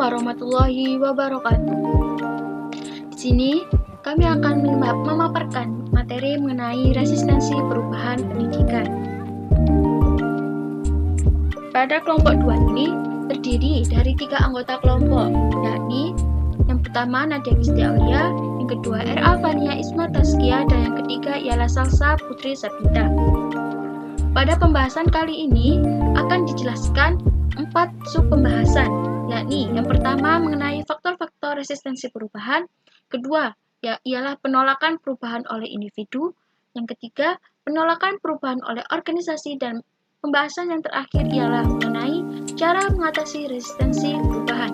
warahmatullahi wabarakatuh. Di sini kami akan memaparkan materi mengenai resistensi perubahan pendidikan. Pada kelompok 2 ini terdiri dari 3 anggota kelompok, yakni yang pertama Nadia Gusti Aulia, yang kedua R.A. Fania Isma Taskia, dan yang ketiga ialah Salsa Putri Sabita. Pada pembahasan kali ini akan dijelaskan 4 sub pembahasan, yakni yang pertama mengenai faktor-faktor resistensi perubahan, kedua ialah penolakan perubahan oleh individu, yang ketiga penolakan perubahan oleh organisasi, dan pembahasan yang terakhir ialah mengenai cara mengatasi resistensi perubahan.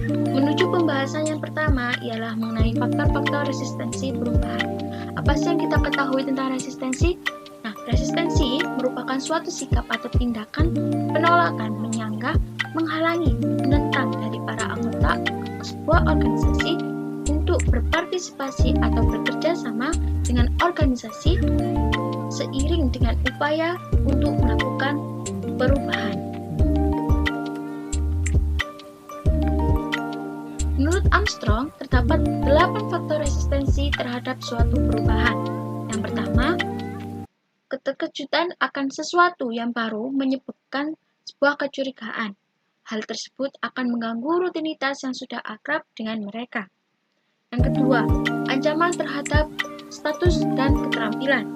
Menuju pembahasan yang pertama ialah mengenai faktor-faktor resistensi perubahan. Apa sih yang kita ketahui tentang resistensi? Nah, resistensi merupakan suatu sikap atau tindakan penolakan, menyanggah, menghalangi, menentang dari para anggota sebuah organisasi untuk berpartisipasi atau bekerja sama dengan organisasi seiring dengan upaya untuk melakukan perubahan. Menurut Armstrong, terdapat 8 faktor resistensi terhadap suatu perubahan. Yang pertama, keterkejutan akan sesuatu yang baru menyebabkan sebuah kecurigaan. Hal tersebut akan mengganggu rutinitas yang sudah akrab dengan mereka. Yang kedua, ancaman terhadap status dan keterampilan.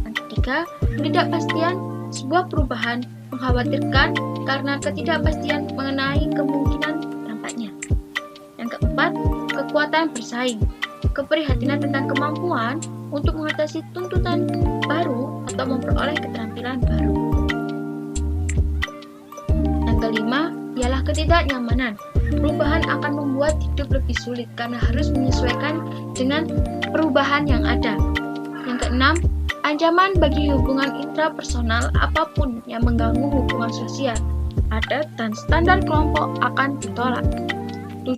Yang ketiga, ketidakpastian sebuah perubahan mengkhawatirkan karena ketidakpastian mengenai kemungkinan dampaknya. Yang keempat, kekuatan bersaing. Keprihatinan tentang kemampuan untuk mengatasi tuntutan baru atau memperoleh keterampilan baru. Yang kelima, ialah ketidaknyamanan. Perubahan akan membuat hidup lebih sulit karena harus menyesuaikan dengan perubahan yang ada. Yang keenam, ancaman bagi hubungan intrapersonal apapun yang mengganggu hubungan sosial, adat, dan standar kelompok akan ditolak. 7.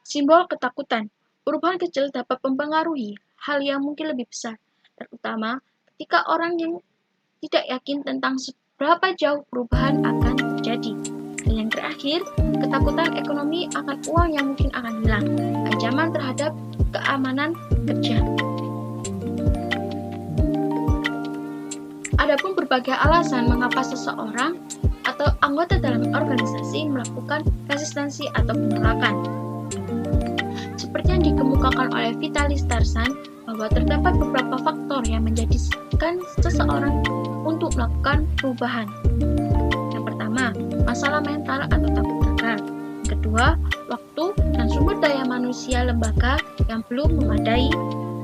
Simbol ketakutan. Perubahan kecil dapat mempengaruhi hal yang mungkin lebih besar, terutama ketika orang yang tidak yakin tentang seberapa jauh perubahan akan terjadi. Dan yang terakhir, ketakutan ekonomi akan uang yang mungkin akan hilang, ancaman terhadap keamanan kerja. Adapun berbagai alasan mengapa seseorang atau anggota dalam organisasi melakukan resistensi atau penolakan. Seperti yang dikemukakan oleh Vitalis Tarsan, bahwa terdapat beberapa faktor yang menjadikan seseorang untuk melakukan perubahan. Yang pertama, masalah mental atau takut gagal. Yang kedua, waktu dan sumber daya manusia lembaga yang belum memadai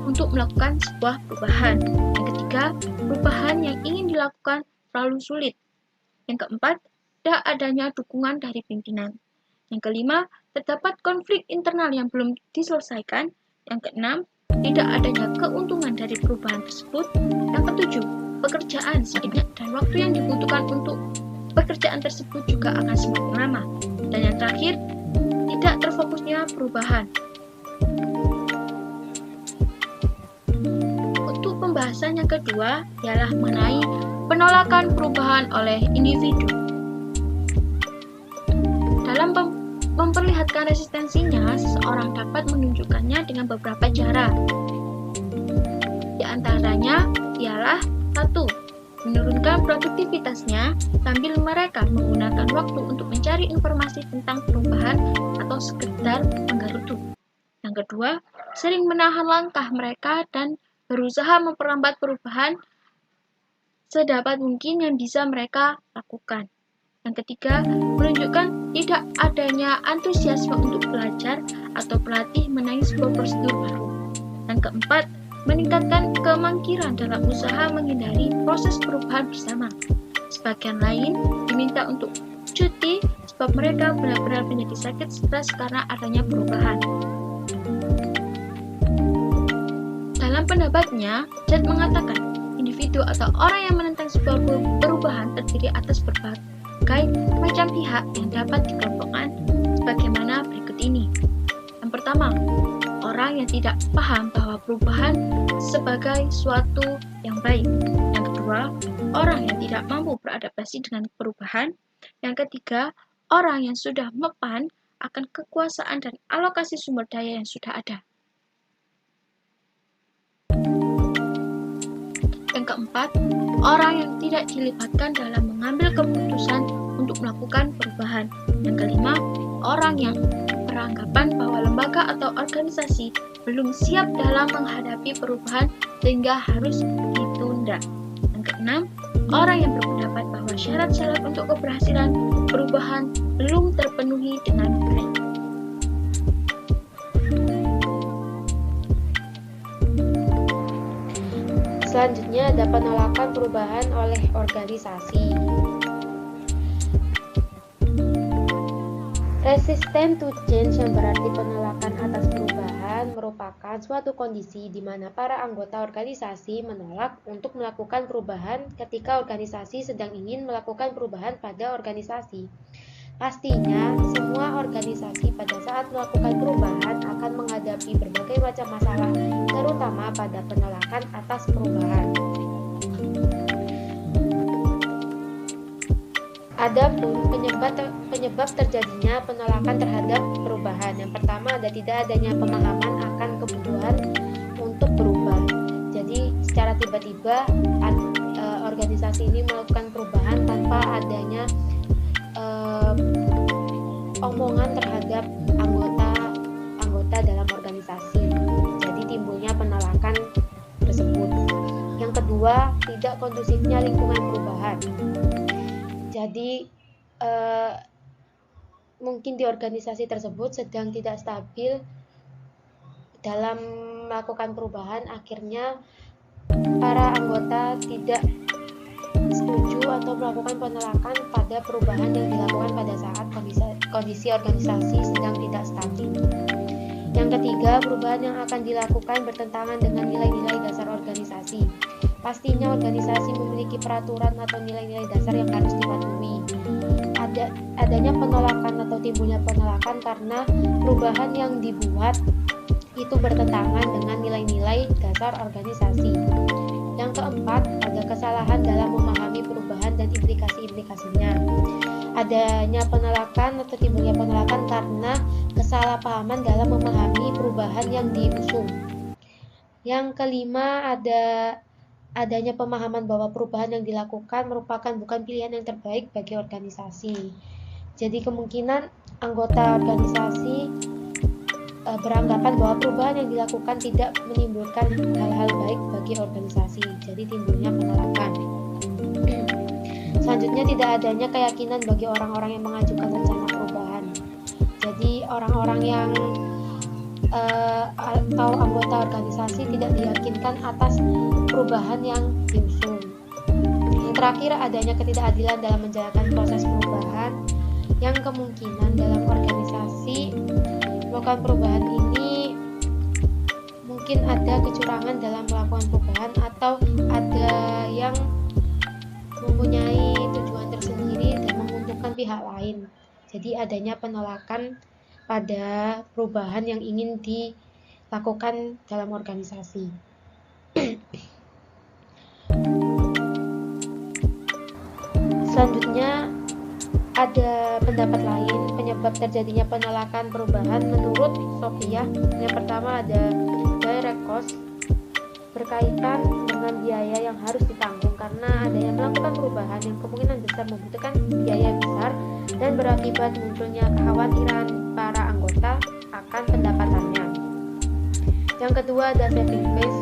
untuk melakukan sebuah perubahan. Yang ketiga, perubahan yang ingin dilakukan terlalu sulit. Yang keempat, tidak adanya dukungan dari pimpinan. Yang kelima, terdapat konflik internal yang belum diselesaikan. Yang keenam, tidak adanya keuntungan dari perubahan tersebut. Yang ketujuh, pekerjaan sedikit dan waktu yang dibutuhkan untuk pekerjaan tersebut juga akan semakin lama. Dan yang terakhir, tidak terfokusnya perubahan. Untuk pembahasan yang kedua ialah mengenai penolakan perubahan oleh individu. Dalam memperlihatkan resistensinya, seseorang dapat menunjukkannya dengan beberapa cara. Di antaranya ialah 1. Menurunkan produktivitasnya sambil mereka menggunakan waktu untuk mencari informasi tentang perubahan atau sekedar menggerutu. Yang kedua, sering menahan langkah mereka dan berusaha memperlambat perubahan sedapat mungkin yang bisa mereka lakukan. Yang ketiga, menunjukkan tidak adanya antusiasme untuk belajar atau pelatih mengenai sebuah prosedur baru. Yang keempat, meningkatkan kemangkiran dalam usaha menghindari proses perubahan bersama. Sebagian lain diminta untuk cuti sebab mereka benar-benar menjadi sakit stres karena adanya perubahan. Dalam pendapatnya, Jad mengatakan, individu atau orang yang menentang sebuah perubahan terdiri atas berbagai macam pihak yang dapat dikelompokkan sebagaimana berikut ini. Yang pertama, orang yang tidak paham bahwa perubahan sebagai suatu yang baik. Yang kedua, orang yang tidak mampu beradaptasi dengan perubahan. Yang ketiga, orang yang sudah mempan akan kekuasaan dan alokasi sumber daya yang sudah ada. Yang keempat, orang yang tidak dilibatkan dalam mengambil keputusan untuk melakukan perubahan. Yang kelima, orang yang beranggapan bahwa lembaga atau organisasi belum siap dalam menghadapi perubahan sehingga harus ditunda. Yang keenam, orang yang berpendapat bahwa syarat-syarat untuk keberhasilan perubahan belum terpenuhi dengan baik. Selanjutnya ada penolakan perubahan oleh organisasi. Resistant to change yang berarti penolakan atas perubahan merupakan suatu kondisi di mana para anggota organisasi menolak untuk melakukan perubahan ketika organisasi sedang ingin melakukan perubahan pada organisasi. Pastinya, semua organisasi pada saat melakukan perubahan akan menghadapi berbagai macam masalah, terutama pada penolakan atas perubahan. Adapun penyebab terjadinya penolakan terhadap perubahan. Yang pertama tidak adanya pemahaman akan kebutuhan untuk berubah. Jadi secara tiba-tiba organisasi ini melakukan perubahan tanpa adanya omongan terhadap anggota dalam organisasi. Jadi timbulnya penolakan tersebut. Yang kedua, tidak kondusifnya lingkungan perubahan. Jadi mungkin di organisasi tersebut sedang tidak stabil dalam melakukan perubahan, akhirnya para anggota tidak setuju atau melakukan penolakan pada perubahan yang dilakukan pada saat kondisi organisasi sedang tidak stabil. Yang ketiga, perubahan yang akan dilakukan bertentangan dengan nilai-nilai dasar organisasi. Pastinya organisasi memiliki peraturan atau nilai-nilai dasar yang harus dipatuhi. Adanya penolakan atau timbulnya penolakan karena perubahan yang dibuat itu bertentangan dengan nilai-nilai dasar organisasi. Yang keempat, ada kesalahan dalam memahami perubahan dan implikasi-implikasinya. Adanya penolakan atau timbulnya penolakan karena kesalahpahaman dalam memahami perubahan yang diusung. Yang kelima, adanya pemahaman bahwa perubahan yang dilakukan merupakan bukan pilihan yang terbaik bagi organisasi. Jadi kemungkinan anggota organisasi beranggapan bahwa perubahan yang dilakukan tidak menimbulkan hal-hal baik bagi organisasi. Jadi timbulnya penolakan. Selanjutnya, tidak adanya keyakinan bagi orang-orang yang mengajukan rencana perubahan. Jadi orang-orang yang atau anggota organisasi tidak diyakinkan atas perubahan yang diusung. Yang terakhir, adanya ketidakadilan dalam menjalankan proses perubahan, yang kemungkinan dalam organisasi melakukan perubahan ini mungkin ada kecurangan dalam melakukan perubahan atau ada yang mempunyai tujuan tersendiri dan menguntungkan pihak lain. Jadi adanya penolakan pada perubahan yang ingin dilakukan dalam organisasi. Selanjutnya, ada pendapat lain penyebab terjadinya penolakan perubahan menurut Sophia. Yang pertama ada direct cost, berkaitan dengan biaya yang harus ditanggung karena adanya melakukan perubahan yang kemungkinan besar membutuhkan biaya besar dan berakibat munculnya kekhawatiran para anggota akan pendapatannya. Yang kedua ada saving face.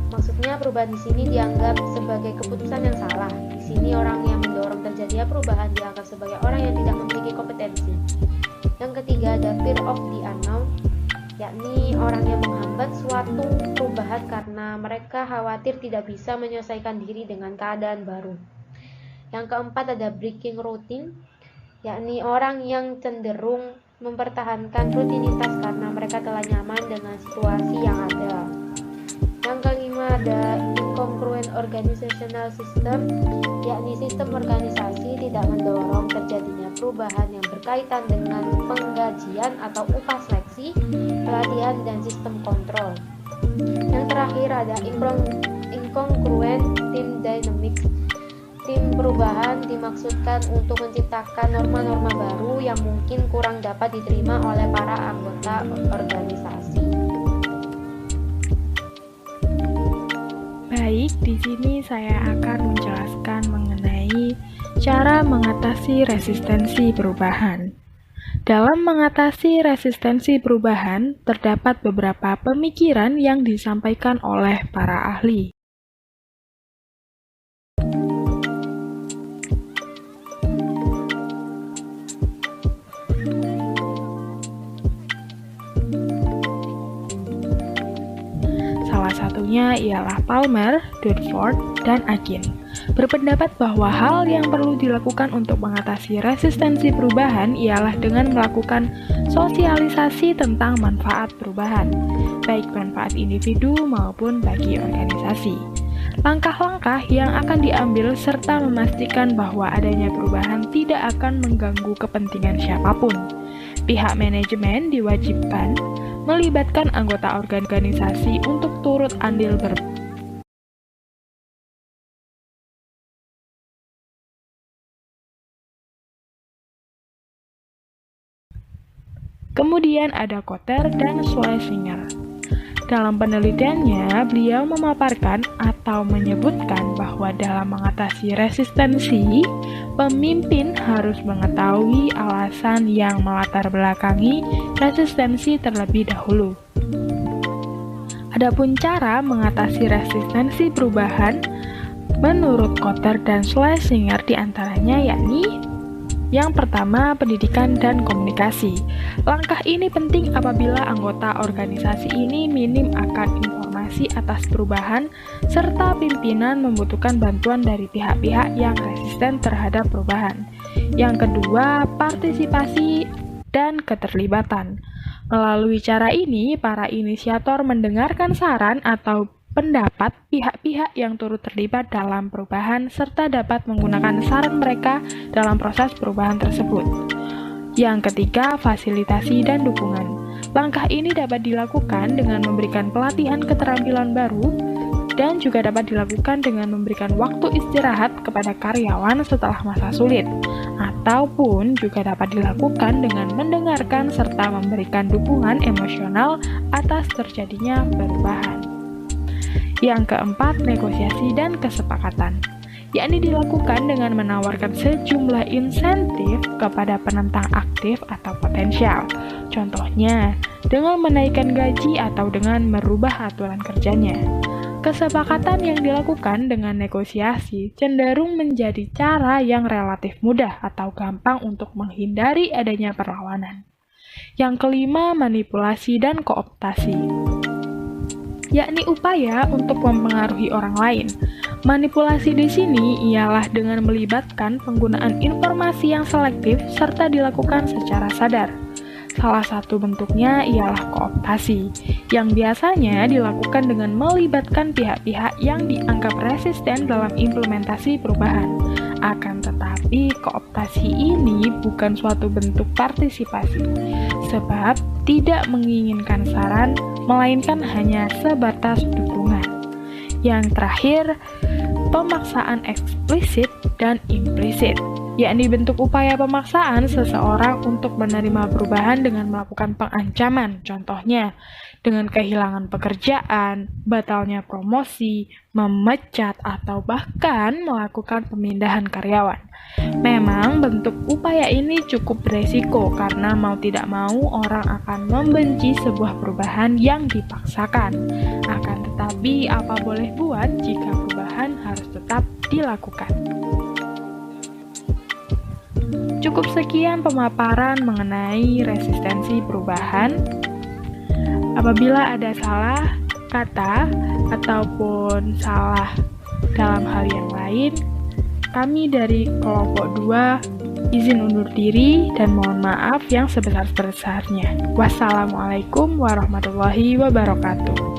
Maksudnya perubahan di sini dianggap sebagai keputusan yang salah. Di sini orang yang mendorong terjadinya perubahan dianggap sebagai orang yang tidak memiliki kompetensi. Yang ketiga ada fear of the unknown, yakni orang yang menghambat suatu perubahan karena mereka khawatir tidak bisa menyelesaikan diri dengan keadaan baru. Yang keempat ada breaking routine, yakni orang yang cenderung mempertahankan rutinitas karena mereka telah nyaman dengan situasi yang ada. Yang kelima ada incongruent organizational system, yakni sistem organisasi tidak mendorong terjadinya perubahan yang berkaitan dengan penggajian atau upah seleksi, pelatihan, dan sistem kontrol. Yang terakhir ada incongruent team dynamics. Sistem perubahan dimaksudkan untuk menciptakan norma-norma baru yang mungkin kurang dapat diterima oleh para anggota organisasi. Baik, di sini saya akan menjelaskan mengenai cara mengatasi resistensi perubahan. Dalam mengatasi resistensi perubahan, terdapat beberapa pemikiran yang disampaikan oleh para ahli. Salah satunya ialah Palmer, Dunford, dan Akin. Berpendapat bahwa hal yang perlu dilakukan untuk mengatasi resistensi perubahan ialah dengan melakukan sosialisasi tentang manfaat perubahan, baik manfaat individu maupun bagi organisasi. Langkah-langkah yang akan diambil serta memastikan bahwa adanya perubahan tidak akan mengganggu kepentingan siapapun. Pihak manajemen diwajibkan melibatkan anggota organisasi untuk turut andil Kemudian ada Kotler dan Schlesinger. Dalam penelitiannya, beliau memaparkan atau menyebutkan bahwa dalam mengatasi resistensi, pemimpin harus mengetahui alasan yang melatar belakangi resistensi terlebih dahulu. Adapun cara mengatasi resistensi perubahan, menurut Kotler dan Schlesinger diantaranya yakni yang pertama, pendidikan dan komunikasi. Langkah ini penting apabila anggota organisasi ini minim akan informasi atas perubahan, serta pimpinan membutuhkan bantuan dari pihak-pihak yang resisten terhadap perubahan. Yang kedua, partisipasi dan keterlibatan. Melalui cara ini, para inisiator mendengarkan saran atau pendapat pihak-pihak yang turut terlibat dalam perubahan serta dapat menggunakan saran mereka dalam proses perubahan tersebut. Yang ketiga, fasilitasi dan dukungan. Langkah ini dapat dilakukan dengan memberikan pelatihan keterampilan baru dan juga dapat dilakukan dengan memberikan waktu istirahat kepada karyawan setelah masa sulit, ataupun juga dapat dilakukan dengan mendengarkan serta memberikan dukungan emosional atas terjadinya perubahan. Yang keempat, negosiasi dan kesepakatan, yakni dilakukan dengan menawarkan sejumlah insentif kepada penentang aktif atau potensial. Contohnya, dengan menaikkan gaji atau dengan merubah aturan kerjanya. Kesepakatan yang dilakukan dengan negosiasi cenderung menjadi cara yang relatif mudah atau gampang untuk menghindari adanya perlawanan. Yang kelima, manipulasi dan kooptasi, yakni upaya untuk mempengaruhi orang lain. Manipulasi di sini ialah dengan melibatkan penggunaan informasi yang selektif serta dilakukan secara sadar. Salah satu bentuknya ialah kooptasi, yang biasanya dilakukan dengan melibatkan pihak-pihak yang dianggap resisten dalam implementasi perubahan. Akan tetapi, kooptasi ini bukan suatu bentuk partisipasi, sebab tidak menginginkan saran, melainkan hanya sebatas dukungan. Yang terakhir, pemaksaan eksplisit dan implisit, yakni bentuk upaya pemaksaan seseorang untuk menerima perubahan dengan melakukan pengancaman, contohnya dengan kehilangan pekerjaan, batalnya promosi, memecat, atau bahkan melakukan pemindahan karyawan. Memang bentuk upaya ini cukup beresiko karena mau tidak mau orang akan membenci sebuah perubahan yang dipaksakan. Akan tetapi apa boleh buat jika perubahan harus tetap dilakukan. Cukup sekian pemaparan mengenai resistensi perubahan. Apabila ada salah kata ataupun salah dalam hal yang lain, kami dari kelompok 2 izin undur diri dan mohon maaf yang sebesar-besarnya. Wassalamualaikum warahmatullahi wabarakatuh.